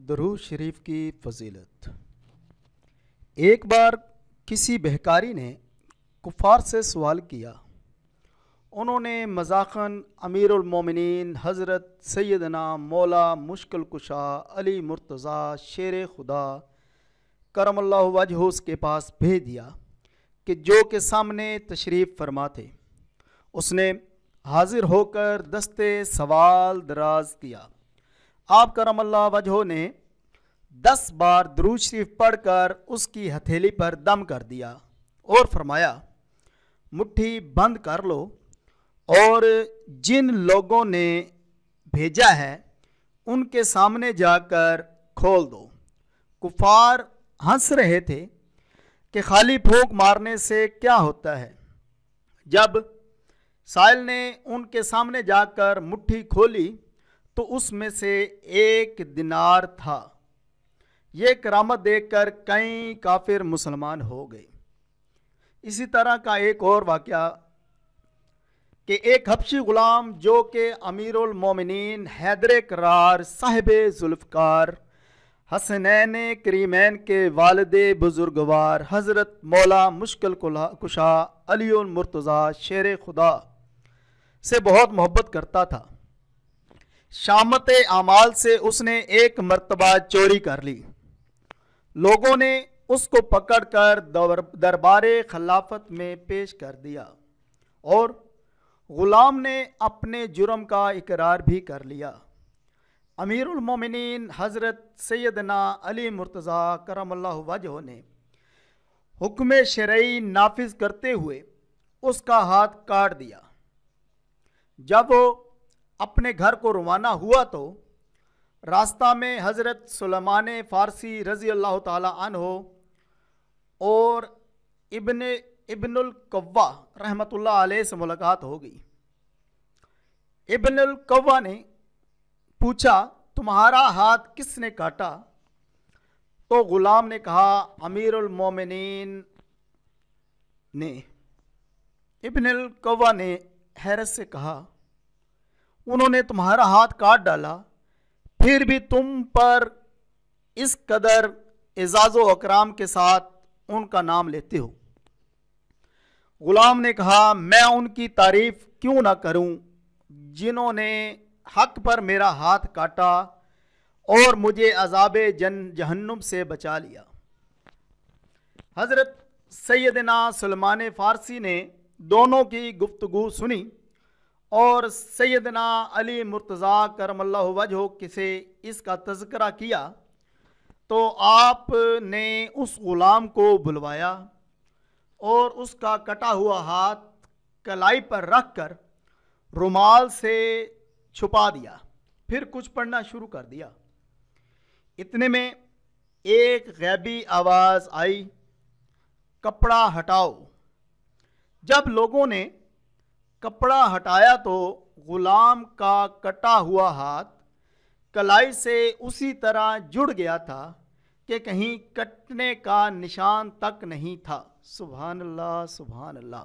दरूद शरीफ की फ़जीलत। एक बार किसी बहकारी ने कुफ़ार से सवाल किया। उन्होंने मज़ाक़न अमीरुल मोमिनीन हज़रत सैयदना मौला मुश्किल कुशा अली मुर्तज़ा शेर खुदा करमल्लाहु वजहू के पास भेज दिया कि जो के सामने तशरीफ़ फरमा थे। उसने हाजिर होकर दस्ते सवाल दराज किया। आप करमल्लाहु वजहू ने 10 बार दुरूद शरीफ पढ़कर उसकी हथेली पर दम कर दिया और फरमाया, मुट्ठी बंद कर लो और जिन लोगों ने भेजा है उनके सामने जाकर खोल दो। कुफार हंस रहे थे कि खाली फूंक मारने से क्या होता है। जब साइल ने उनके सामने जाकर मुट्ठी खोली तो उसमें से 1 दिनार था। ये करामत देखकर कई काफिर मुसलमान हो गए। इसी तरह का एक और वाक़या कि एक हबशी ग़ुलाम जो कि अमीरुल मोमिनीन हैदर करार साहिब जुल्फ़कार हसनैन करीमैन के वालिद बुजुर्गवार हज़रत मौला मुश्किल कुशा अलीउल मुर्तज़ा शेर खुदा से बहुत मोहब्बत करता था। शामत आमाल से उसने एक मर्तबा चोरी कर ली। लोगों ने उसको पकड़कर दरबारे खिलाफत में पेश कर दिया और ग़ुलाम ने अपने जुर्म का इकरार भी कर लिया। अमीरुल मोमिनीन हज़रत सैयदना अली मुर्तज़ा करमल्लाहु वजहू ने हुक्म शरई नाफिज करते हुए उसका हाथ काट दिया। जब वो अपने घर को रवाना हुआ तो रास्ता में हज़रत सुलेमान फ़ारसी रज़ी अल्लाह ताला अन्हो और इब्नुल कव्वा रहमतुल्लाह अलैह से मुलाकात हो गई। इब्नुल कव्वा ने पूछा, तुम्हारा हाथ किसने काटा? तो ग़ुलाम ने कहा, अमीरुल मोमिनीन ने। इब्नुल कव्वा ने हैरत से कहा, उन्होंने तुम्हारा हाथ काट डाला, फिर भी तुम पर इस कदर एजाज़ो अकराम के साथ उनका नाम लेते हो। ग़ुलाम ने कहा, मैं उनकी तारीफ़ क्यों ना करूं जिन्होंने हक पर मेरा हाथ काटा और मुझे अज़ाबे जहन्नुम से बचा लिया। हज़रत सैयदना सुलेमान फ़ारसी ने दोनों की गुफ्तगू सुनी और सैयदना अली मुर्तज़ा करमल्लाहु वजहू से इसका तज़किरा किया तो आपने उस ग़ुलाम को बुलवाया और उसका कटा हुआ हाथ कलाई पर रख कर रुमाल से छुपा दिया। फिर कुछ पढ़ना शुरू कर दिया। इतने में एक गैबी आवाज़ आई, कपड़ा हटाओ। जब लोगों ने कपड़ा हटाया तो ग़ुलाम का कटा हुआ हाथ कलाई से उसी तरह जुड़ गया था कि कहीं कटने का निशान तक नहीं था। सुभान अल्लाह, सुभान अल्लाह।